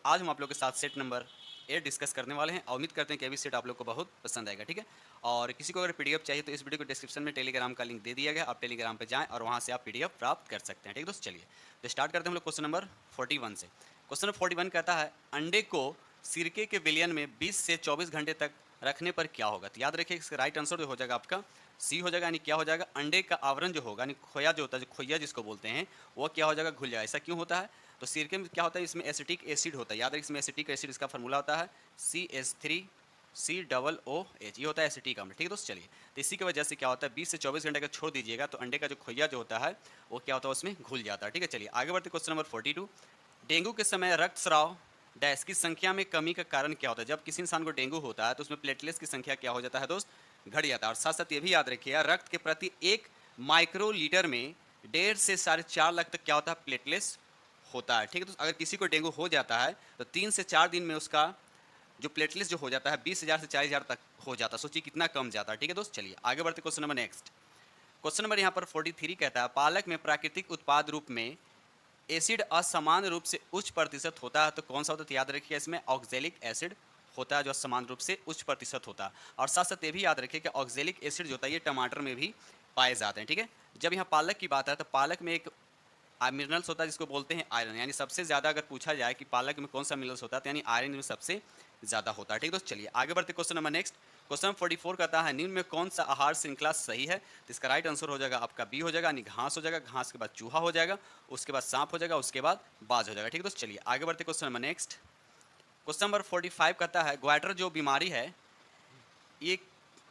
आज हम आप लोग के साथ सेट नंबर 8 डिस्कस करने वाले हैं और उम्मीद करते हैं कि अभी सेट आप लोग को बहुत पसंद आएगा। ठीक है, और किसी को अगर पीडीएफ चाहिए तो इस वीडियो को डिस्क्रिप्शन में टेलीग्राम का लिंक दे दिया गया, आप टेलीग्राम पे जाएं और वहां से आप पीडीएफ प्राप्त कर सकते हैं। ठीक है दोस्त, चलिए तो स्टार्ट करते हैं हम लोग क्वेश्चन नंबर 41 से। क्वेश्चन नंबर 41 कहता है अंडे को सिरके के विलयन में 20 से 24 घंटे तक रखने पर क्या होगा। तो याद रखिए इसका राइट आंसर जो हो जाएगा आपका सी हो जाएगा, यानी क्या हो जाएगा, अंडे का आवरण जो होगा यानी खोया जो होता है, जो खोया जिसको बोलते हैं, वो क्या हो जाएगा, घुल जाएगा। ऐसा क्यों होता है, तो सिरके में क्या होता है, इसमें एसिटिक एसिड होता है। याद रखिए इसमें एसिटिक एसिड इसका फॉर्मूला होता है CH3COOH, ये होता है एसिटिक अम्ल। ठीक है दोस्त, चलिए तो इसी की वजह से क्या होता है 20 से 24 घंटे का छोड़ दीजिएगा तो अंडे का जो खोया जो होता है वो क्या होता है उसमें घुल जाता है। ठीक है, चलिए आगे बढ़ते क्वेश्चन नंबर 42। डेंगू के समय रक्तस्राव डैश की संख्या में कमी का कारण क्या होता है। जब किसी इंसान को डेंगू होता है तो उसमें प्लेटलेट्स की संख्या क्या हो जाता है दोस्त, घट जाता है। और साथ साथ ये भी याद रखिएगा रक्त के प्रति 1 माइक्रोलीटर में 1.5 से 4.5 लाख तक क्या होता है प्लेटलेट्स होता है। ठीक है, तो अगर किसी को डेंगू हो जाता है तो 3 से 4 दिन में उसका जो प्लेटलेट्स जो हो जाता है 20,000 से 40,000 तक हो जाता है। सोचिए कितना कम जाता है। ठीक है दोस्त, चलिए आगे बढ़ते question number next. Question number यहाँ पर 43 कहता है पालक में प्राकृतिक उत्पाद रूप में एसिड असमान रूप से उच्च प्रतिशत होता है तो कौन सा होता है। तो याद रखिए इसमें ऑक्जेलिक एसिड होता है जो असमान रूप से उच्च प्रतिशत होता है। और साथ साथ ये भी याद रखिए कि ऑक्जेलिक एसिड जो होता है ये टमाटर में भी पाए जाते हैं। ठीक है, जब यहाँ पालक की बात है तो पालक में एक मिनरल्स होता है जिसको बोलते हैं आयरन, यानी सबसे ज़्यादा अगर पूछा जाए कि पालक में कौन सा मिनरल्स होता है तो यानी आयरन में सबसे ज़्यादा होता है। ठीक है दोस्त, चलिए आगे बढ़ते question number next. Question number 44 कहता है निम्न में कौन सा आहार श्रृंखला सही है। तो इसका राइट आंसर हो जाएगा आपका बी हो जाएगा, यानी घास हो जाएगा, घास के बाद चूहा हो जाएगा, उसके बाद सांप हो जाएगा, उसके बाद बाज हो जाएगा। ठीक है दोस्त, चलिए आगे बढ़ते question number next. Question number 45 कहता है ग्वाइटर जो बीमारी है ये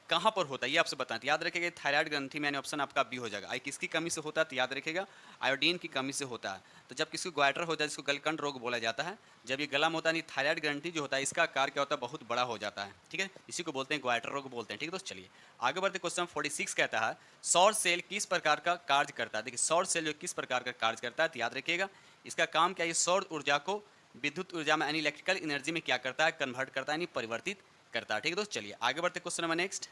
कहाँ पर होता है ये आपसे बताएं। तो याद रखिएगा थायराइड ग्रंथि में, यानी ऑप्शन आपका बी हो जाएगा। आई किसकी कमी से होता है तो याद रखिएगा आयोडीन की कमी से होता है। तो जब किसी को ग्वाइटर हो जाए जिसको गलकंड रोग बोला जाता है, जब ये गला में होता है नहीं थायराइड ग्रंथि जो होता है इसका आकार क्या होता है बहुत बड़ा हो जाता है। ठीक है, इसी को बोलते हैं ग्वाइटर रोग बोलते हैं। ठीक है दोस्त, चलिए आगे बढ़ते क्वेश्चन 46 कहता है सौर सेल किस प्रकार का कार्य करता है। देखिए सौर सेल जो किस प्रकार का कार्य करता है तो याद रखिएगा इसका काम क्या है, सौर ऊर्जा को विद्युत ऊर्जा में यानी इलेक्ट्रिकल एनर्जी में क्या करता है, कन्वर्ट करता है यानी परिवर्तित करता है। ठीक है दोस्त, चलिए आगे बढ़ते क्वेश्चन नंबर नेक्स्ट।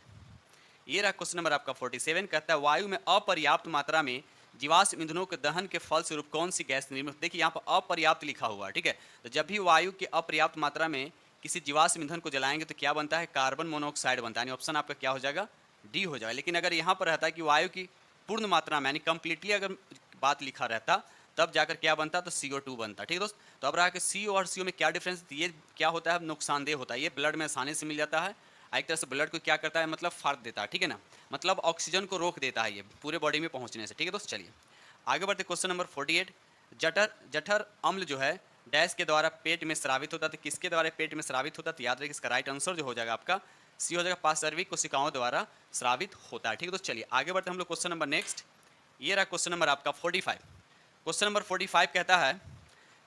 ये रहा क्वेश्चन नंबर आपका 47 कहता है वायु में अपर्याप्त मात्रा में जीवाश्म ईंधनों के दहन के फलस्वरूप कौन सी गैस निर्मित। देखिए यहाँ पर अपर्याप्त लिखा हुआ है। ठीक है, तो जब भी वायु की अपर्याप्त मात्रा में किसी जीवाश्म ईंधन को जलाएंगे तो क्या बनता है, कार्बन मोनोऑक्साइड बनता है, यानी ऑप्शन आपका क्या हो जाएगा डी हो जाएगा। लेकिन अगर यहाँ पर रहता है कि वायु की पूर्ण मात्रा में यानी कंप्लीटली अगर बात लिखा रहता तब जाकर क्या बनता तो CO2 बनता। ठीक है दोस्त, तो अब रहा कि CO और CO में क्या डिफरेंस, ये क्या होता है नुकसानदेह होता है, ये ब्लड में आसानी से मिल जाता है, एक तरह से ब्लड को क्या करता है मतलब फाड़ देता है। ठीक है ना, मतलब ऑक्सीजन को रोक देता है ये पूरे बॉडी में पहुंचने से। ठीक है दोस्त, चलिए आगे बढ़ते क्वेश्चन नंबर 48। जठर अम्ल जो है डैश के द्वारा पेट में स्रावित होता है। तो किसके द्वारा पेट में स्रावित होता है तो याद रखिए इसका राइट आंसर जो हो जाएगा आपका सी हो जाएगा, पार्श्विक कोशिकाओं द्वारा स्रावित होता है। ठीक है दोस्त, चलिए आगे बढ़ते हम लोग क्वेश्चन नंबर नेक्स्ट। ये रहा क्वेश्चन नंबर आपका 45। क्वेश्चन नंबर 45 कहता है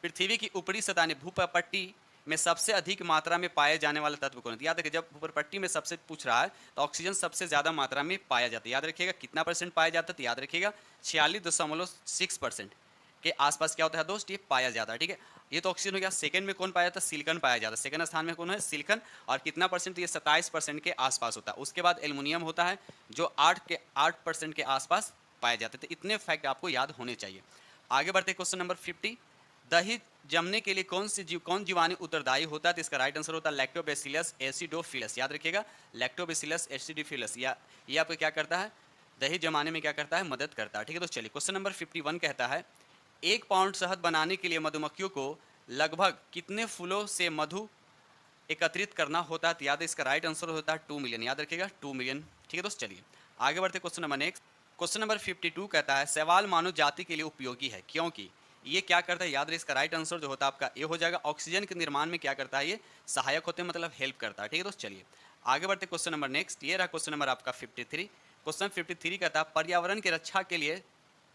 पृथ्वी की ऊपरी सतह यानी भूपट्टी में सबसे अधिक मात्रा में पाए जाने वाला तत्व कौन है। याद रखिए जब भूपट्टी में सबसे पूछ रहा है तो ऑक्सीजन सबसे ज़्यादा मात्रा में पाया जाता है। याद रखिएगा कितना परसेंट पाया जाता है तो याद रखिएगा 46.6% के आसपास क्या होता है दोस्त ये पाया जाता है। ठीक है, ये तो ऑक्सीजन हो गया। सेकंड में कौन पाया जाता है, सिलिकॉन पाया जाता है। सेकंड स्थान में कौन है, सिलिकॉन, और कितना परसेंट, तो ये 27% के आसपास होता है। उसके बाद एल्युमिनियम होता है जो 8% के आसपास पाया जाता है। तो इतने फैक्ट आपको याद होने चाहिए। आगे बढ़ते क्वेश्चन नंबर 50। दही जमने के लिए कौन जीवाणु उत्तरदायी होता है। तो इसका राइट आंसर होता है लैक्टोबैसिलस एसिडोफिलस। याद रखिएगा लैक्टोबैसिलस एसिडोफिलस ये आपको क्या करता है, दही जमाने में क्या करता है, मदद करता है। ठीक है तो चलिए क्वेश्चन नंबर 51 कहता है 1 पाउंड शहद बनाने के लिए मधुमक्खियों को लगभग कितने फूलों से मधु एकत्रित करना होता है। तो याद है इसका राइट आंसर होता है 2 मिलियन। याद रखिएगा 2 मिलियन। ठीक है दोस्त, चलिए आगे बढ़ते question number next. Question number 52 कहता है शैवाल मानव जाति के लिए उपयोगी है क्योंकि ये क्या करता है। याद रहे इसका राइट आंसर जो होता है आपका ए हो जाएगा, ऑक्सीजन के निर्माण में क्या करता है ये सहायक होते हैं, मतलब हेल्प करता है। ठीक है दोस्त, चलिए आगे बढ़ते क्वेश्चन नंबर नेक्स्ट। ये रहा क्वेश्चन नंबर आपका 53। क्वेश्चन 53 कहता है पर्यावरण की रक्षा के लिए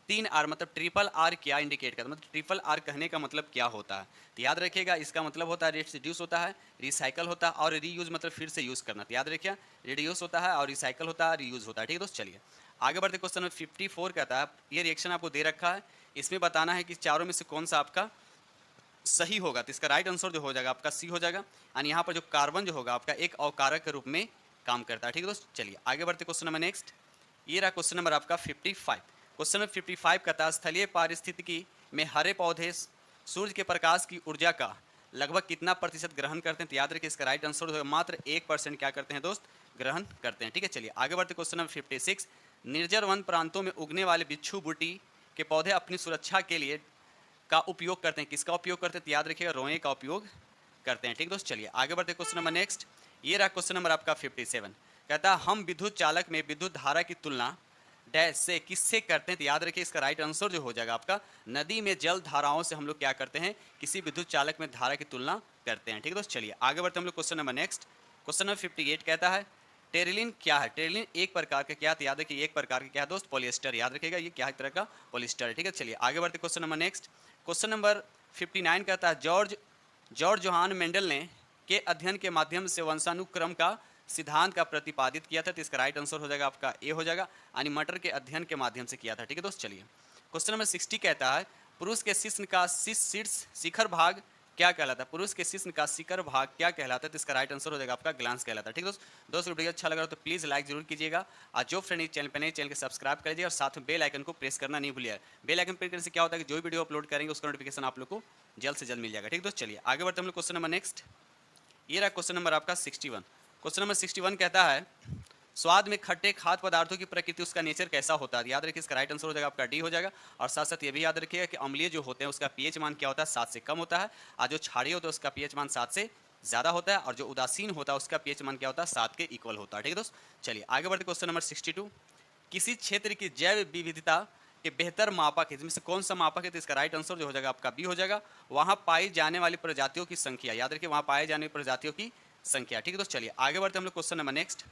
3R मतलब ट्रिपल R क्या इंडिकेट करता है, मतलब ट्रिपल R कहने का मतलब क्या होता है। तो याद रखिएगा इसका मतलब होता है रिड्यूस होता है, रिसाइकल होता है और रीयूज मतलब फिर से यूज़ करना। तो याद रखिए रिड्यूस होता है और रिसाइकल होता है, रीयूज होता है। ठीक है दोस्त, चलिए आगे बढ़ते क्वेश्चन नंबर 54 कहता है ये रिएक्शन आपको दे रखा है, इसमें बताना है कि चारों में से कौन सा आपका सही होगा। तो इसका राइट आंसर जो हो जाएगा आपका सी हो जाएगा, यानी यहाँ पर जो कार्बन जो होगा आपका एक अवकारक के रूप में काम करता है। ठीक है दोस्त, चलिए आगे बढ़ते क्वेश्चन नंबर नेक्स्ट। ये रहा क्वेश्चन नंबर आपका 55। क्वेश्चन नंबर 55 कहता है स्थलीय पारिस्थितिकी में हरे पौधे सूर्य के प्रकाश की ऊर्जा का लगभग कितना प्रतिशत ग्रहण करते हैं? तो याद रखिए इसका राइट आंसर होगा मात्र 1% क्या करते हैं दोस्त, ग्रहण करते हैं। ठीक है, चलिए आगे बढ़ते क्वेश्चन नंबर 56। निर्जर वन प्रांतों में उगने वाले बिच्छू बूटी के पौधे अपनी सुरक्षा के लिए का उपयोग करते हैं, किसका उपयोग करते हैं? तो याद रखिएगा रोए का उपयोग करते हैं। ठीक दोस्त, चलिए आगे बढ़ते क्वेश्चन नंबर नेक्स्ट। ये रहा क्वेश्चन नंबर आपका 57। कहता है हम विद्युत चालक में विद्युत धारा की तुलना डैश से किससे करते हैं? तो याद रखिए इसका राइट आंसर जो हो जाएगा आपका नदी में जल धाराओं से हम लोग क्या करते हैं, किसी विद्युत चालक में धारा की तुलना करते हैं। ठीक है दोस्त, चलिए आगे बढ़ते हैं हम लोग question number next. Question number 58 कहता है टेरिलिन क्या है? टेरिलिन एक प्रकार का क्या? तो याद रखिए एक प्रकार का क्या है दोस्त, पॉलिएस्टर। याद रखिएगा ये क्या तरह का पॉलिएस्टर है। ठीक है, चलिए आगे बढ़ते question number next. Question number 59 कहता है जॉर्ज जोहान मेंडल ने के अध्ययन के माध्यम से वंशानुक्रम का सिद्धांत का प्रतिपादित किया था। तो इसका राइट आंसर हो जाएगा आपका ए हो जाएगा, यानी मटर के अध्ययन के माध्यम से किया था। ठीक है दोस्त, चलिए क्वेश्चन नंबर 60 कहता है पुरुष के शिश्न का शीर्ष शिखर भाग क्या कहलाता है? पुरुष के शिश्न का शिखर भाग क्या कहलाता है? तो इसका राइट आंसर हो जाएगा आपका ग्लांस कहलाता है। ठीक है दोस्तों वीडियो अच्छा लग रहा हो तो प्लीज़ लाइक जरूर कीजिएगा, और जो फ्रेंड इस चैनल पर नए चैनल को सब्सक्राइब कर लीजिए और साथ में बेल आइकन को प्रेस करना नहीं भूलिए। बेल आइकन प्रेस करने से क्या होता है कि जो वीडियो अपलोड करेंगे उसका नोटिफिकेशन आप लोग को जल्द से जल्द मिल जाएगा। ठीक है दोस्त, चलिए आगे बढ़ते हम लोग क्वेश्चन नंबर नेक्स्ट। ये रहा क्वेश्चन नंबर आपका 61। क्वेश्चन नंबर 61 कहता है स्वाद में खट्टे खाद्य पदार्थों की प्रकृति उसका नेचर कैसा होता है? याद रखिए इसका राइट आंसर हो जाएगा आपका डी हो जाएगा, और साथ साथ ये भी याद रखिएगा कि अम्लीय जो होते हैं उसका पीएच मान क्या होता है, 7 से कम होता है, और जो क्षारीय होता है उसका पीएच मान 7 से ज़्यादा होता है, और जो उदासीन होता है उसका पीएच मान क्या होता है, 7 के इक्वल होता है। ठीक है दोस्त, चलिए आगे बढ़ते क्वेश्चन नंबर 62। किसी क्षेत्र की जैव विविधता के बेहतर मापक है, इसमें से कौन सा मापक है? तो इसका राइट आंसर जो हो जाएगा आपका बी हो जाएगा, वहाँ पाई जाने वाली प्रजातियों की संख्या। याद रखिए वहाँ पाए जाने वाली प्रजातियों की संख्या। ठीक है दोस्त, चलिए आगे बढ़ते हम लोग question number next.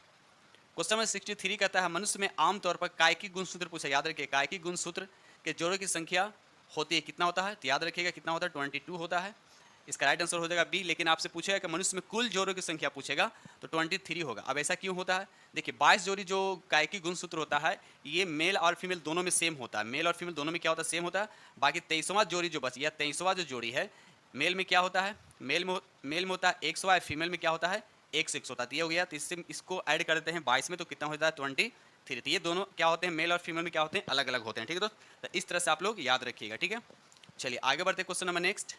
Question number 63 कहता है मनुष्य में आमतौर पर कायिक गुणसूत्र पूछा। याद रखिए कायिक गुणसूत्र के जोड़ों की संख्या होती है कितना होता है? तो याद रखिएगा कितना होता है, 22 होता है। इसका राइट आंसर हो जाएगा बी, लेकिन आपसे पूछेगा कि मनुष्य में कुल जोड़ों की संख्या पूछेगा तो 23 होगा। अब ऐसा क्यों होता है? देखिए 22 जोड़ी जो कायिकी गुणसूत्र होता है ये मेल और फीमेल दोनों में सेम होता है, मेल और फीमेल दोनों में क्या होता है, सेम होता है। बाकी 23वां जोड़ी जो बची या 23वां जो जोड़ी है मेल में क्या होता है, मेल में होता है 100, फीमेल में क्या होता है 106 होता है। तो ये हो गया, तो इससे इसको ऐड कर देते हैं 22 में तो कितना होता है 23। तो ये दोनों क्या होते हैं, मेल और फीमेल में क्या होते हैं, अलग अलग होते हैं। ठीक है दोस्त, तो इस तरह से आप लोग याद रखिएगा। ठीक है, चलिए आगे बढ़ते हैं question number next.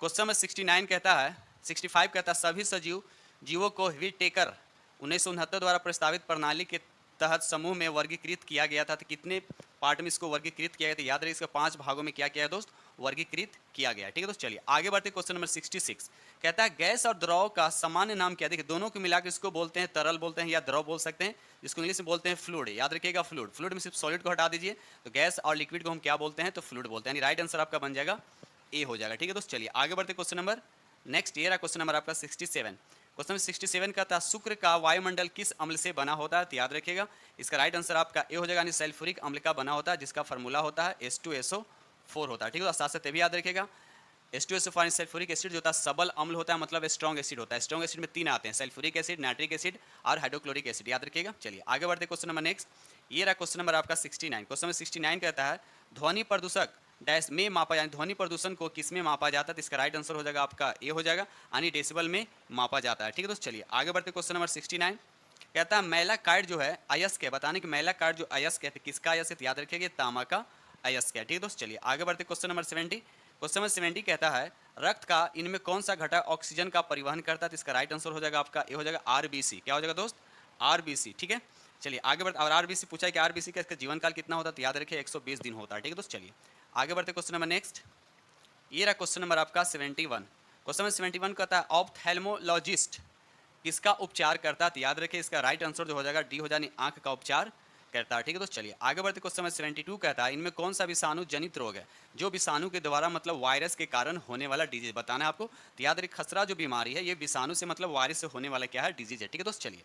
Question number 69 कहता है 65 कहता है सभी जीवों को व्हिटेकर 1969 द्वारा प्रस्तावित प्रणाली के तहत समूह में वर्गीकृत किया गया था। तो कितने पार्ट में इसको वर्गीकृत किया गया? तो याद रखिए इसका 5 भागों में क्या किया है दोस्त, वर्गीकृत किया गया है। ठीक है दोस्त, चलिए आगे बढ़ते क्वेश्चन नंबर 66 कहता है गैस और द्रव का सामान्य नाम क्या? देखिए दोनों को मिलाकर इसको बोलते हैं तरल बोलते हैं या द्रव बोल सकते हैं, जिसको इंग्लिश में बोलते हैं फ्लूइड। याद रखिएगा फ्लूइड में सिर्फ सॉलिड को हटा दीजिए, तो गैस और लिक्विड को हम क्या बोलते हैं, तो फ्लूइड बोलते हैं। यानी राइट आंसर आपका बन जाएगा ए हो जाएगा। ठीक है दोस्त, चलिए आगे बढ़ते क्वेश्चन नंबर नेक्स्ट। ये रहा क्वेश्चन नंबर आपका 67। क्वेश्चन 67 का था शुक्र का वायुमंडल किस अम्ल से बना होता है? तो याद रखिएगा इसका राइट आंसर आपका ए हो जाएगा, यानी सल्फ्यूरिक अम्ल का बना होता है, जिसका फार्मूला होता है H2SO4 होता है। ठीक है, साथ साथ भी याद रखिएगा H2SO4 सल्फ्यूरिक एसिड जो होता है सबल अम्ल होता है, मतलब स्ट्रॉन्ग एसिड होता है। स्ट्रॉन्ग एसिड में 3 आते हैं, सल्फ्यूरिक एसिड, नाइट्रिक एसिड और हाइड्रोक्लोरिक एसिड। याद रखिएगा, चलिए आगे बढ़ते क्वेश्चन नंबर नेक्स्ट। ये रहा क्वेश्चन नंबर आपका 69। क्वेश्चन नंबर 69 कहता है ध्वनि प्रदूषक डैश में मापा, यानी ध्वनि प्रदूषण को किस में मापा जाता है? तो इसका राइट आंसर हो जाएगा आपका ए हो जाएगा, यानी डेसिबल में मापा जाता है। ठीक है दोस्त, चलिए आगे बढ़ते क्वेश्चन नंबर 69 कहता है मैलाकार्ड जो है अयस्क है, बताने कि मैलाकार्ड जो अयस्क है किसका अयस्क है? याद रखिएगा तांबा का अयस्क है। ठीक है दोस्त, चलिए आगे बढ़ते क्वेश्चन नंबर 70। क्वेश्चन नंबर 70 कहता है रक्त का इनमें कौन सा घटक ऑक्सीजन का परिवहन करता है? तो इसका राइट आंसर हो जाएगा आपका ए हो जाएगा RBC। क्या हो जाएगा दोस्त, RBC। ठीक है, चलिए आगे बढ़ते, और RBC पूछा है कि RBC का इसका जीवन काल कितना होता है? तो याद रखिए 120 दिन होता है। ठीक है दोस्त, चलिए आगे बढ़ते क्वेश्चन नंबर नेक्स्ट। ये रहा क्वेश्चन नंबर आपका 71। क्वेश्चन नंबर 71 कहता है ऑप्थेल्मोलॉजिस्ट किसका उपचार करता है? तो याद रखिए इसका राइट आंसर जो हो जाएगा डी हो जाए, आंख का उपचार करता है। ठीक है दोस्त, चलिए आगे बढ़ते क्वेश्चन नंबर 72 कहता है इनमें कौन सा विषाणु जनित रोग है जो विषाणु के द्वारा मतलब वायरस के कारण होने वाला डिजीज बताना है आपको? तो याद रखिए खसरा जो बीमारी है ये विषाणु से मतलब वायरस से होने वाला क्या है, डिजीज है। ठीक है दोस्त, चलिए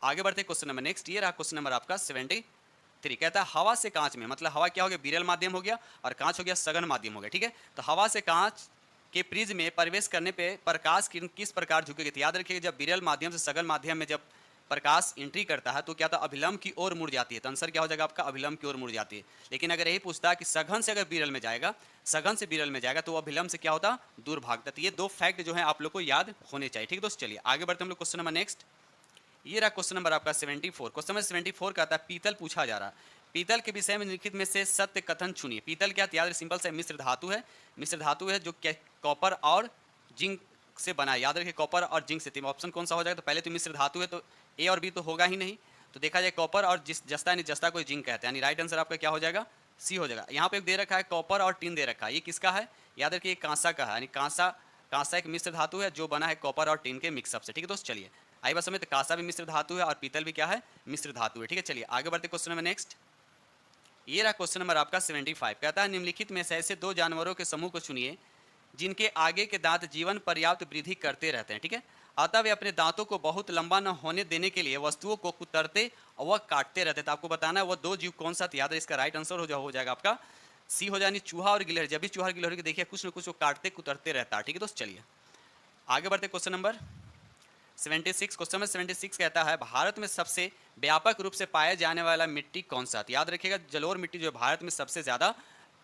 आगे बढ़ते क्वेश्चन नंबर नेक्स्ट। ये रहा क्वेश्चन नंबर आपका 73 कहता है हवा से कांच में, मतलब हवा क्या हो गया, विरल माध्यम हो गया, और कांच हो गया सघन माध्यम हो गया। ठीक है, तो हवा से कांच के प्रिज्म में प्रवेश करने पे प्रकाश किरण किस प्रकार झुकेगी? तो याद रखिएगा जब विरल माध्यम से सघन माध्यम में जब प्रकाश एंट्री करता है तो क्या था, अभिलंब की ओर मुड़ जाती है। तो आंसर क्या हो जाएगा आपका, अभिलंब की ओर मुड़ जाती है। लेकिन अगर यही पूछता है कि सघन से अगर विरल में जाएगा, सघन से विरल में जाएगा तो वो अभिलंब से क्या होता, दूर भागता। तो ये दो फैक्ट जो है आप लोग को याद होने चाहिए। ठीक है दोस्त, चलिए आगे बढ़ते हम लोग क्वेश्चन नंबर नेक्स्ट। ये रहा क्वेश्चन नंबर आपका 74। क्वेश्चन नंबर 74 का था पीतल पूछा जा रहा है, पीतल के विषय में निम्नलिखित में से सत्य कथन चुनिए। पीतल क्या, याद सिंपल से मिश्र धातु है, मिश्र धातु है जो कॉपर और जिंक से बना है, याद रखिए कॉपर और जिंक से। तो ऑप्शन कौन सा हो जाएगा? तो पहले तो मिश्र धातु है तो ए और बी तो होगा ही नहीं, तो देखा जाए कॉपर और जिस जस्ता यानी जस्ता को जिंक कहते हैं, यानी राइट आंसर आपका क्या हो जाएगा? सी हो जाएगा। यहाँ पे दे रखा है कॉपर और टिन दे रखा है, ये किसका है? याद रखिए कांसा का है, यानी कांसा, कांसा एक मिश्र धातु है जो बना है कॉपर और टिन के मिक्सअप से। ठीक है दोस्त, चलिए आई बात समझ। तो कांसा भी मिश्र धातु है और पीतल भी क्या है? मिश्र धातु है। ठीक है, चलिए आगे बढ़ते क्वेश्चन नंबर नेक्स्ट। ये रहा क्वेश्चन नंबर आपका 75। कहता है निम्नलिखित में से ऐसे दो जानवरों के समूह को चुनिए जिनके आगे के दांत जीवन पर्याप्त वृद्धि करते रहते हैं। ठीक है, अतः वे अपने दांतों को बहुत लंबा न होने देने के लिए वस्तुओं को कुतरते और वह काटते रहते। तो आपको बताना है वो दो जीव कौन सा? याद है इसका राइट आंसर हो जाएगा आपका सी हो जाए, चूहा और गिलहरी। जब भी चूहा और गिलहरी को देखिए कुछ न कुछ वो काटते कुतरते रहता है। ठीक है दोस्त, चलिए आगे बढ़ते क्वेश्चन नंबर 76। क्वेश्चन नंबर 76 कहता है भारत में सबसे व्यापक रूप से पाया जाने वाला मिट्टी कौन सा? याद रखिएगा जलोढ़ मिट्टी जो भारत में सबसे ज्यादा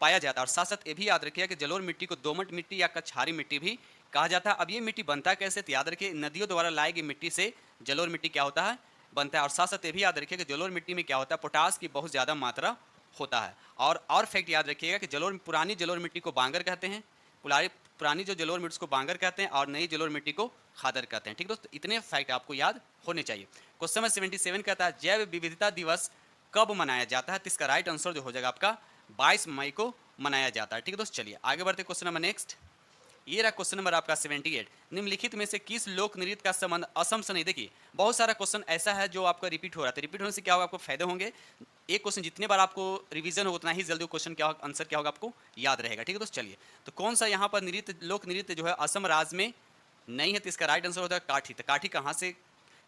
पाया जाता है। और साथ साथ ये भी याद रखिएगा कि जलोढ़ मिट्टी को दोमट मिट्टी या कछारी मिट्टी भी कहा जाता है। अब ये मिट्टी बनता कैसे? तो याद रखिए नदियों द्वारा लाई गई मिट्टी से जलोढ़ मिट्टी क्या होता है? बनता है। और साथ साथ ये भी याद रखिएगा कि जलोढ़ मिट्टी में क्या होता है? पोटास की बहुत ज़्यादा मात्रा होता है। और फैक्ट याद रखिएगा कि पुरानी जलोढ़ मिट्टी को बांगर कहते हैं, पुरानी जो जलोढ़ मिट्टी को बांगर कहते हैं और नई जलोढ़ मिट्टी को खादर कहते हैं। ठीक दोस्तों, इतने फैक्ट आपको याद होने चाहिए। क्वेश्चन नंबर 77 कहता है जैव विविधता दिवस कब मनाया जाता है? तो इसका राइट आंसर जो हो जाएगा आपका 22 मई को मनाया जाता है। ठीक है दोस्त, चलिए आगे बढ़ते क्वेश्चन नंबर नेक्स्ट। ये रहा क्वेश्चन नंबर आपका 78। निम्नलिखित में से किस लोक नृत्य का संबंध असम से नहीं? देखिए बहुत सारा क्वेश्चन ऐसा है जो आपका रिपीट हो रहा है, रिपीट होने से क्या होगा? आपको फायदे होंगे। एक क्वेश्चन जितने बार आपको रिवीजन हो उतना ही जल्दी क्वेश्चन क्या होगा, आंसर क्या होगा आपको याद रहेगा। ठीक है दोस्त, चलिए तो कौन सा यहाँ पर नृत्य लोक नृत्य जो है असम राज्य में नहीं है? तो इसका राइट आंसर होता है काठी। तो काठी कहाँ से,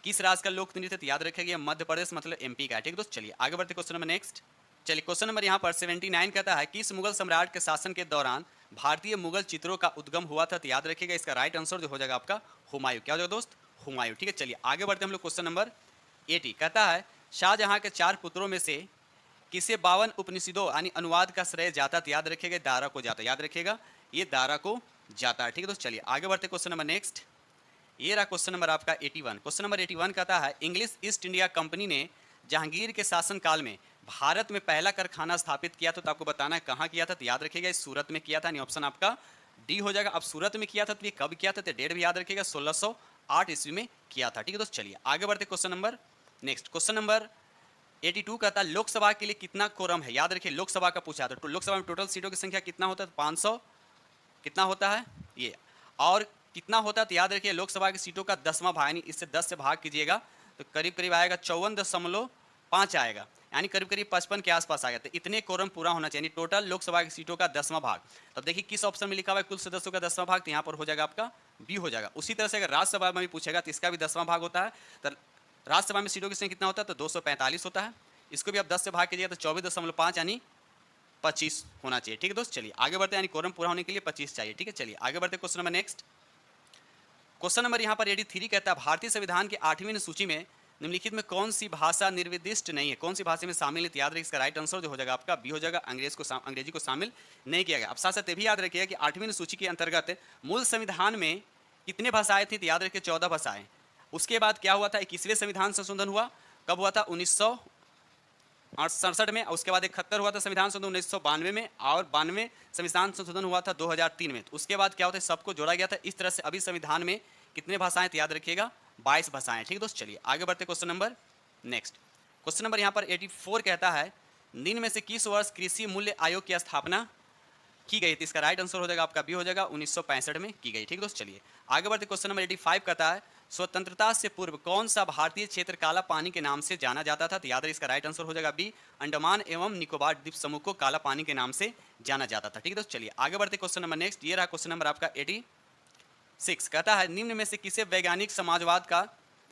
किस राज्य का लोक नृत्य? याद रखेगा मध्य प्रदेश मतलब एमपी का है। ठीक है दोस्त, चलिए आगे बढ़ते क्वेश्चन नंबर नेक्स्ट। चलिए क्वेश्चन नंबर यहाँ पर 79 कहता है किस मुगल सम्राट के शासन के दौरान भारतीय मुगल चित्रों का उद्गम हुआ था? तो याद रखिएगा इसका राइट आंसर जो हो जाएगा आपका हुमायूं। क्या हो जाएगा दोस्त? हुमायूं। ठीक है, चलिए आगे बढ़ते हम लोग क्वेश्चन नंबर 80। कहता है शाहजहां के 4 पुत्रों में से किसे 52 उपनिषदों यानी अनुवाद का श्रेय जाता? तो याद रखिएगा दारा को जाता। याद रखिएगा ये दारा को जाता है। ठीक है दोस्त, चलिए आगे बढ़ते क्वेश्चन नंबर नेक्स्ट। ये रहा क्वेश्चन नंबर आपका 81। क्वेश्चन नंबर 81 कहता है इंग्लिश ईस्ट इंडिया कंपनी ने जहांगीर के शासनकाल में भारत में पहला कारखाना स्थापित किया था। तो आपको बताना है कहाँ किया था? तो याद रखिएगा सूरत में किया था, ऑप्शन आपका डी हो जाएगा। अब सूरत में किया था तो ये कब किया था? तो डेट भी याद रखिएगा 1608 ईस्वी में किया था। ठीक है दोस्त, चलिए आगे बढ़ते question number next. Question number 82 कहता है लोकसभा के लिए कितना कोरम है? याद रखिए लोकसभा का पूछा था, तो लोकसभा में टोटल सीटों की संख्या कितना होता है? 500 कितना होता है ये, और कितना होता है? तो याद रखिए लोकसभा की सीटों का 10वां भाग, यानी इससे 10 से भाग कीजिएगा तो करीब करीब आएगा 54.5 आएगा, यानी करीब करीब 55 के आसपास आ गया। तो इतने कोरम पूरा होना चाहिए, टोटल लोकसभा की सीटों का 10वां भाग। तब देखिए किस ऑप्शन में लिखा हुआ है कुल सदस्यों का 10वां भाग? तो यहाँ पर हो जाएगा आपका बी हो जाएगा। उसी तरह से अगर राज्यसभा में भी पूछेगा तो इसका भी 10वां भाग होता है। तो राज्यसभा में सीटों की संख्या कितना होता है? तो 245 होता है। इसको भी आप 10 से भाग कीजिएगा तो 24.5 यानी 25 होना चाहिए। ठीक है दोस्त, चलिए आगे बढ़ते हैं, यानी कोरम पूरा होने के लिए 25 चाहिए। ठीक है, चलिए आगे बढ़ते question number next. Question number यहाँ पर 83 कहता है भारतीय संविधान की 8वीं सूची में निम्नलिखित में कौन सी भाषा निर्दिष्ट नहीं है? कौन सी भाषा में शामिल है? याद रखिए इसका राइट आंसर जो हो जाएगा आपका बी हो जाएगा, अंग्रेजी को शामिल नहीं किया गया। अब साथ साथ ये भी याद रखिएगा कि 8वीं सूची के अंतर्गत मूल संविधान में कितने भाषाएं थी? तो याद रखिए 14 भाषाएं। उसके बाद क्या हुआ था? 21वें संविधान संशोधन हुआ, कब हुआ था? 1967 में। उसके बाद 71 हुआ था संविधान संशोधन 1992 में, और 92 संविधान संशोधन हुआ था 2003 में। उसके बाद क्या होता है? सबको जोड़ा गया था। इस तरह से अभी संविधान में कितने भाषाएं? तो याद रखिएगा 22 भाषाएं। ठीक है दोस्त, चलिए आगे बढ़ते question number next. Question number यहाँ पर 84 कहता है निम्न में से किस वर्ष कृषि मूल्य आयोग की स्थापना की गई थी? इसका राइट आंसर हो जाएगा आपका बी हो जाएगा, 1965 में की गई। ठीक है दोस्त, चलिए आगे बढ़ते क्वेश्चन नंबर 85 कहता है स्वतंत्रता से पूर्व कौन सा भारतीय क्षेत्र काला पानी के नाम से जाना जाता था? तो याद रखिए इसका राइट आंसर हो जाएगा बी, अंडमान एवं निकोबार द्वीप समूह को काला पानी के नाम से जाना जाता था। ठीक है दोस्त, चलिए आगे बढ़ते क्वेश्चन नंबर नेक्स्ट। ये रहा क्वेश्चन नंबर आपका 86 कहता है निम्न में से किसे वैज्ञानिक समाजवाद का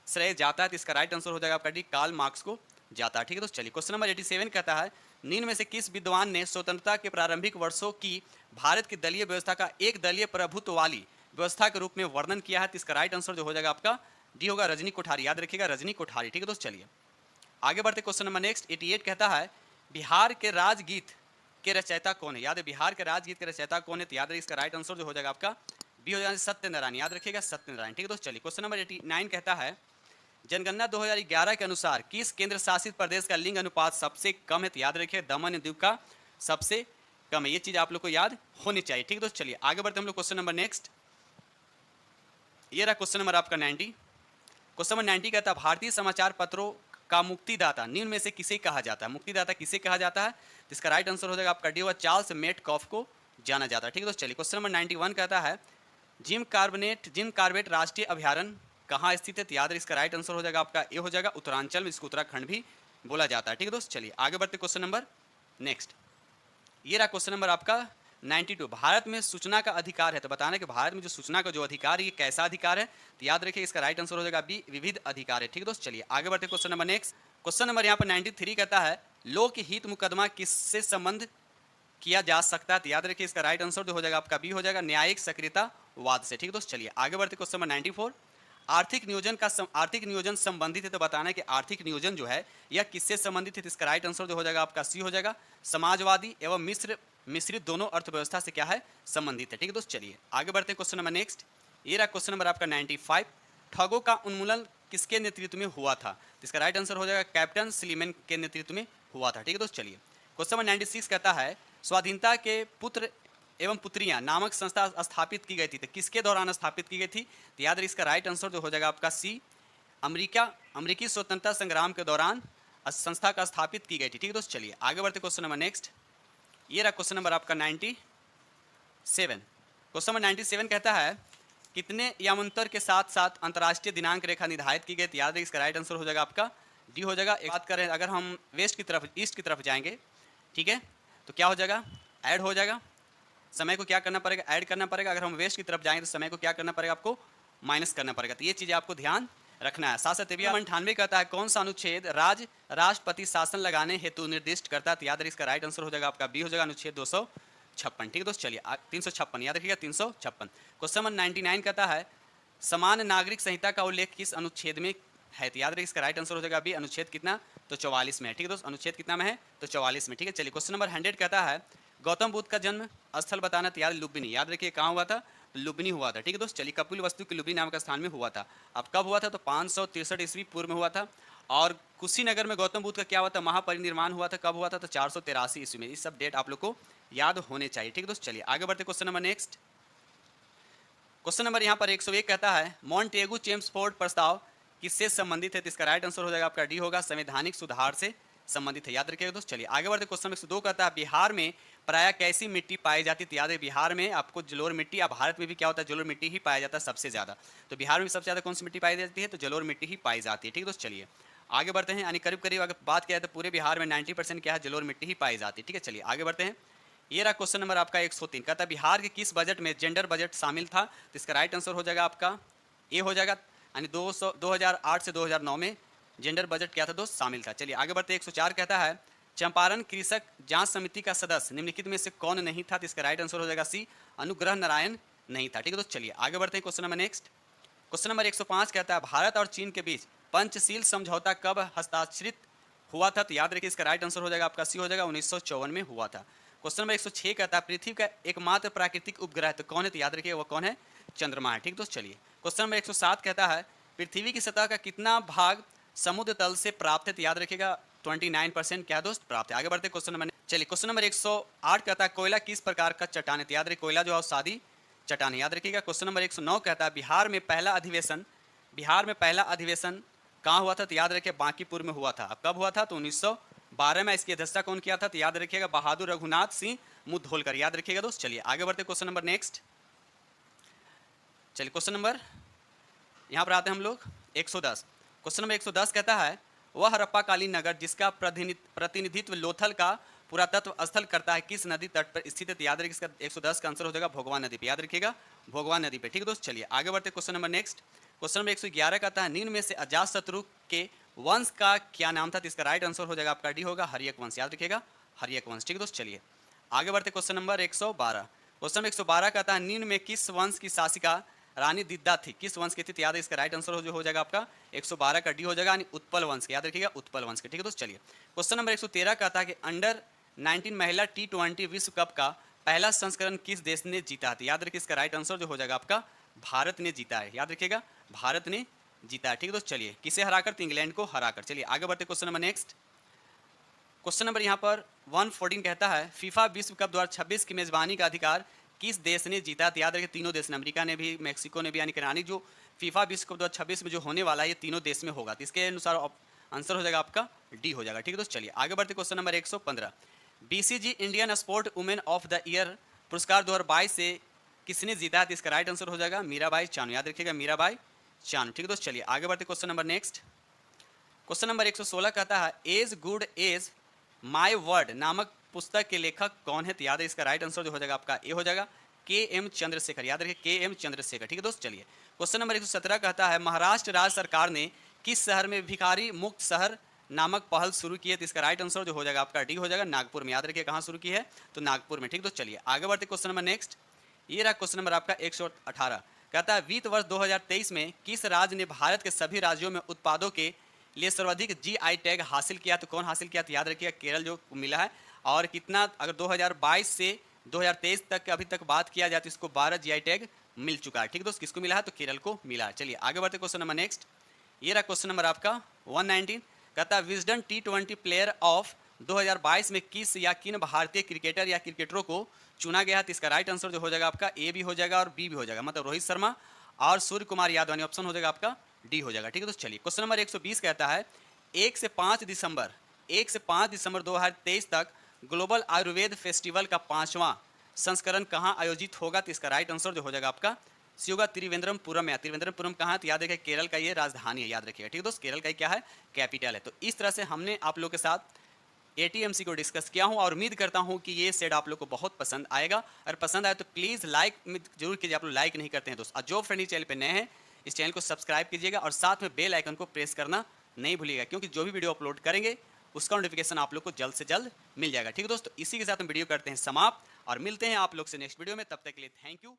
श्रेय जाता है? तो इसका राइट आंसर हो जाएगा आपका डी, कार्ल मार्क्स को जाता है। ठीक है दोस्त, चलिए क्वेश्चन नंबर 87 कहता है निम्न में से किस विद्वान ने स्वतंत्रता के प्रारंभिक वर्षों की भारत की दलीय व्यवस्था का एक दलीय प्रभुत्व वाली व्यवस्था के रूप में वर्णन किया है? तो इसका राइट आंसर जो हो जाएगा आपका डी होगा, रजनी कोठारी। याद रखिएगा रजनी कोठारी। ठीक है दोस्त, चलिए आगे बढ़ते क्वेश्चन नंबर नेक्स्ट। 88 कहता है बिहार के राजगीत के रचयिता कौन है? याद है बिहार के राजगीत के रचयिता कौन है? तो याद रखिए इसका राइट आंसर जो हो जाएगा आपका बी हो जाएगा, सत्यनारायण। याद रखिएगा सत्यनारायण। ठीक है दोस्त, चलिए क्वेश्चन नंबर 89 कहता है जनगणना 2011 के अनुसार किस केंद्र शासित प्रदेश का लिंग अनुपात सबसे कम है? तो याद रखिए दमन एंड दीव का सबसे कम है। ये चीज आप लोग को याद होनी चाहिए। ठीक है दोस्त, चलिए आगे बढ़ते हम लोग क्वेश्चन नंबर नेक्स्ट। ये रहा क्वेश्चन नंबर आपका 90। क्वेश्चन नंबर 90 कहता है भारतीय समाचार पत्रों का मुक्तिदाता निम्न में से किसे कहा जाता है? मुक्तिदाता किसे कहा जाता है? जिसका राइट आंसर हो जाएगा आपका डी होगा चार्ल्स मेटकॉफ को जाना जाता है। ठीक है दोस्तों, चलिए क्वेश्चन नंबर 91 कहता है जिम कार्बेट राष्ट्रीय अभ्यारण्य कहाँ स्थित है? तो याद रहे इसका राइट आंसर हो जाएगा आपका ए हो जाएगा उत्तरांचल में, इसको उत्तराखंड भी बोला जाता है। ठीक है दोस्त, चलिए आगे बढ़ते क्वेश्चन नंबर नेक्स्ट। ये रहा क्वेश्चन नंबर आपका 92। भारत में सूचना का अधिकार है, तो बताना कि भारत में जो सूचना का जो अधिकार है ये कैसा अधिकार है? तो याद रखिए इसका राइट आंसर हो जाएगा बी विविध अधिकार है। ठीक है दोस्त, चलिए आगे बढ़ते question number next. Question number यहाँ पर 93 कहता है लोकहित मुकदमा किससे संबंध किया जा सकता है? तो याद रखिए इसका राइट आंसर जो हो जाएगा आपका बी हो जाएगा न्यायिक सक्रियतावाद से। ठीक है दोस्त, चलिए आगे बढ़ते क्वेश्चन नंबर 94। आर्थिक नियोजन संबंधित है, तो बताना है कि आर्थिक नियोजन जो है यह किससे संबंधित है? तो इसका राइट आंसर जो हो जाएगा आपका सी हो जाएगा समाजवादी एवं मिश्रित दोनों अर्थव्यवस्था से क्या है संबंधित है। ठीक है दोस्त, चलिए आगे बढ़ते हैं क्वेश्चन नंबर नेक्स्ट। ये रहा क्वेश्चन नंबर आपका 95। ठगों का उन्मूलन किसके नेतृत्व में हुआ था? तो इसका राइट आंसर हो जाएगा कैप्टन स्लीमैन के नेतृत्व में हुआ था। ठीक है दोस्त, चलिए क्वेश्चन नंबर 96 कहता है स्वाधीनता के पुत्र एवं पुत्रियां नामक संस्था स्थापित की गई थी, तो किसके दौरान स्थापित की गई थी? तो याद रखिए इसका राइट आंसर जो हो जाएगा आपका सी अमेरिकी स्वतंत्रता संग्राम के दौरान संस्था का स्थापित की गई थी। ठीक है दोस्त, चलिए आगे बढ़ते क्वेश्चन नंबर नेक्स्ट। ये रहा क्वेश्चन नंबर आपका 97। क्वेश्चन नंबर 97 कहता है कितने यामांतर के साथ साथ अंतर्राष्ट्रीय दिनांक रेखा निर्धारित की गई? याद रखिए इसका राइट आंसर हो जाएगा आपका डी हो जाएगा। एक बात करें अगर हम ईस्ट की तरफ जाएंगे, ठीक है, तो क्या हो जाएगा ऐड हो जाएगा, समय को क्या करना पड़ेगा ऐड करना पड़ेगा। अगर हम वेस्ट की तरफ जाएंगे तो समय को क्या करना पड़ेगा आपको माइनस करना पड़ेगा। तो ये चीज़ें आपको ध्यान रखना है। 98 कहता है कौन सा अनुच्छेद राष्ट्रपति शासन लगाने हेतु निर्दिष्ट करता है? तो याद रखिए इसका राइट आंसर हो जाएगा आपका बी हो जाएगा अनुच्छेद 256। ठीक है दोस्त, चलिए 356 याद रखिएगा 356। क्वेश्चन नंबर 99 कहता है समान नागरिक संहिता का उल्लेख किस अनुच्छेद में है? तो याद रखिए इसका राइट आंसर हो जाएगा अभी अनुच्छेद कितना? तो 44 में है। ठीक है दोस्त, अनुच्छेद कितना में है? तो 44 में। ठीक है, चलिए क्वेश्चन नंबर 100 कहता है गौतम बुद्ध का जन्म स्थल बताना। तो याद लुम्बिनी, याद रखिए कहाँ हुआ था? लुम्बिनी हुआ था। ठीक है दोस्त, चलिए कपिल वस्तु के लुम्बिनी नामक स्थान में हुआ था। अब कब हुआ था? तो 563 ईस्वी पूर्व में हुआ था। और कुशीनगर में गौतम बुद्ध का क्या हुआ था? महापरिनिर्वाण हुआ था। कब हुआ था? तो 483 ईस्वी में। ये सब डेट आप लोग को याद होने चाहिए। ठीक है दोस्त, चलिए आगे बढ़ते question number next. Question number यहाँ पर 101 कहता है मॉन्टेगू चेम्सफोर्ड प्रस्ताव किससे संबंधित है? तो इसका राइट आंसर हो जाएगा आपका डी होगा संवैधानिक सुधार से संबंधित है। याद रखिएगा दोस्त, चलिए आगे बढ़ते क्वेश्चन 102 कहता है बिहार में प्रायः कैसी मिट्टी पाई जाती है? याद है बिहार में आपको जलोढ़ मिट्टी, अब भारत में भी क्या होता है जलोढ़ मिट्टी ही पाया जाता है सबसे ज़्यादा। तो बिहार में सबसे ज़्यादा कौन सी मिट्टी पाई जाती है? तो जलोढ़ मिट्टी ही पाई जाती है। ठीक है दोस्त, चलिए आगे बढ़ते हैं। यानी करीब करीब अगर बात किया जाए तो पूरे बिहार में 90% क्या है जलोढ़ मिट्टी ही पाई जाती है। ठीक है, चलिए आगे बढ़ते हैं। ये रहा क्वेश्चन नंबर आपका 103 कहता है बिहार के किस बजट में जेंडर बजट शामिल था? तो इसका राइट आंसर हो जाएगा आपका ए हो जाएगा। यानी 2008 से 2009 में जेंडर बजट क्या था दोस्त? शामिल था। चलिए आगे बढ़ते 104 कहता है चंपारण कृषक जांच समिति का सदस्य निम्नलिखित में से कौन नहीं था? तो इसका राइट आंसर हो जाएगा सी अनुग्रह नारायण नहीं था। ठीक है दोस्त, चलिए आगे बढ़ते हैं question number next. Question number 105 कहता है भारत और चीन के बीच पंचशील समझौता कब हस्ताक्षरित हुआ था? तो याद रखिए इसका राइट आंसर हो जाएगा आपका सी हो जाएगा 1954 में हुआ था। क्वेश्चन नंबर 106 कहता है पृथ्वी का एकमात्र प्राकृतिक उपग्रह तो कौन है? तो याद रखिए वो कौन है? चंद्रमा है। ठीक दोस्त, चलिए क्वेश्चन नंबर 107 कहता है पृथ्वी की सतह का कितना भाग समुद्र तल से प्राप्त है? तो याद रखिएगा 29% क्या दोस्त प्राप्त है। आगे बढ़ते क्वेश्चन नंबर, चलिए क्वेश्चन नंबर 108 कहता है कोयला किस प्रकार का चट्टान है? तो याद रखिए कोयला जो है सादी चट्टान है। याद रखिएगा क्वेश्चन नंबर 109 कहता है बिहार में पहला अधिवेशन कहाँ हुआ था? तो याद रखिए बांकीपुर में हुआ था। अब कब हुआ था? तो 1912 में। इसकी अध्यक्षता कौन किया था? तो याद रखिएगा बहादुर रघुनाथ सिंह मुधोलकर। याद रखिएगा दोस्त, चलिए आगे बढ़ते क्वेश्चन नंबर नेक्स्ट। चलिए क्वेश्चन नंबर यहाँ पर आते हैं हम लोग 110। क्वेश्चन नंबर 110 कहता है वह हड़प्पाकालीन नगर जिसका प्रतिनिधित्व लोथल का पुरातत्व स्थल करता है किस नदी तट पर स्थित है? तो याद रखिए इसका 110 का आंसर हो जाएगा भोगवा नदी पे। याद रखिएगा भोगवा नदी पे। ठीक है दोस्त, चलिए आगे बढ़ते question number next. Question number 111 कहता है निम्न में से अजातशत्रु के वंश का क्या नाम था? तो इसका राइट आंसर हो जाएगा आपका डी होगा हर्यक वंश। याद रखिएगा हर्यक वंश। ठीक है दोस्त, चलिए आगे बढ़ते क्वेश्चन नंबर 112। क्वेश्चन नंबर 112 कहता है निम्न में किस वंश की शासिका रानी दिद्दा थी? किस वंश की थी? तो याद है इसका राइट आंसर हो जाएगा आपका 112 का डी हो जाएगा यानी उत्पल वंश के। याद रखिएगा उत्पल वंश के। ठीक है दोस्त, चलिए क्वेश्चन नंबर 113 कहता है कि अंडर 19 महिला T20 विश्व कप का पहला संस्करण किस देश ने जीता है? याद रखिए इसका राइट आंसर जो हो जाएगा आपका भारत ने जीता है। याद रखिएगा भारत ने जीता है। ठीक है दोस्त, चलिए किसे हराकर? तो इंग्लैंड को हराकर। चलिए आगे बढ़ते question number next. Question number यहाँ पर 114 कहता है फीफा विश्व कप 2026 की मेजबानी का अधिकार किस देश ने जीता? तो याद रखिए तीनों देश ने, अमेरिका ने भी, मेक्सिको ने भी, यानी कि रानी जो फीफा विश्व कप 2026 में जो होने वाला है ये तीनों देश में होगा। तो इसके अनुसार आंसर हो जाएगा आपका डी हो जाएगा। ठीक है दोस्त, चलिए आगे बढ़ते question number 115। BCG Indian sport women of the year पुरस्कार 2022 से किसने जीता है? तो इसका राइट आंसर हो जाएगा मीराबाई चानू। याद रखिएगा मीराबाई चानू। ठीक है दोस्त, चलिए आगे बढ़ते question number next. Question number 116 कहता है as good as my word नामक पुस्तक के लेखक कौन है? तो याद है इसका राइट आंसर जो हो जाएगा आपका ए हो जाएगा के एम चंद्रशेखर। याद रखिए के एम चंद्रशेखर। ठीक है दोस्त, चलिए क्वेश्चन नंबर 117 कहता है महाराष्ट्र राज्य सरकार ने किस शहर में भिखारी मुक्त शहर नामक पहल शुरू की है? तो इसका राइट आंसर जो हो जाएगा आपका डी हो जाएगा नागपुर में। याद रखिए कहाँ शुरू की है? तो नागपुर में। ठीक है दोस्त, चलिए आगे बढ़ते क्वेश्चन नंबर नेक्स्ट। ये रहा क्वेश्चन नंबर आपका 118। कहता है वित्त वर्ष 2023 में किस राज्य ने भारत के सभी राज्यों में उत्पादों के लिए सर्वाधिक जीआई टैग हासिल किया? तो कौन हासिल किया? तो याद रखिएगा केरल जो मिला है। और कितना, अगर 2022 से 2023 तक अभी तक बात किया जाए तो इसको 12 जीआई टैग मिल चुका है। ठीक है दोस्त, किसको मिला है? तो केरल को मिला है। चलिए आगे बढ़ते क्वेश्चन नंबर नेक्स्ट। ये रहा क्वेश्चन नंबर आपका 119। कहता है विजडन T20 प्लेयर ऑफ 2022 में किस या किन भारतीय क्रिकेटर या क्रिकेटरों को चुना गया है? तो इसका राइट आंसर जो हो जाएगा आपका ए भी हो जाएगा और बी भी हो जाएगा, मतलब रोहित शर्मा और सूर्य कुमार यादव, यानी ऑप्शन हो जाएगा आपका डी हो जाएगा। ठीक है, तो चलिए क्वेश्चन नंबर 120 कहता है 1 से 5 दिसंबर 2023 तक ग्लोबल आयुर्वेद फेस्टिवल का 5वां संस्करण कहाँ आयोजित होगा? तो इसका राइट आंसर जो हो जाएगा आपका सी होगा त्रिवेंद्रमपुरम। या त्रिवेंद्रमपुरम कहाँ है? तो याद रखिए केरल का ये राजधानी है, याद रखिएगा। ठीक है दोस्त, केरल का क्या है? कैपिटल है। तो इस तरह से हमने आप लोग के साथ ATMC को डिस्कस किया हूं और उम्मीद करता हूं कि ये सेट आप लोग को बहुत पसंद आएगा। अगर पसंद आए तो प्लीज़ लाइक जरूर कीजिए, आप लोग लाइक नहीं करते हैं दोस्त। और जो फ्रेंड इस चैनल पे नए हैं इस चैनल को सब्सक्राइब कीजिएगा और साथ में बेल आइकन को प्रेस करना नहीं भूलिएगा, क्योंकि जो भी वीडियो अपलोड करेंगे उसका नोटिफिकेशन आप लोग को जल्द से जल्द मिल जाएगा। ठीक है दोस्तों, इसी के साथ हम वीडियो करते हैं समाप्त और मिलते हैं आप लोग से नेक्स्ट वीडियो में। तब तक के लिए थैंक यू।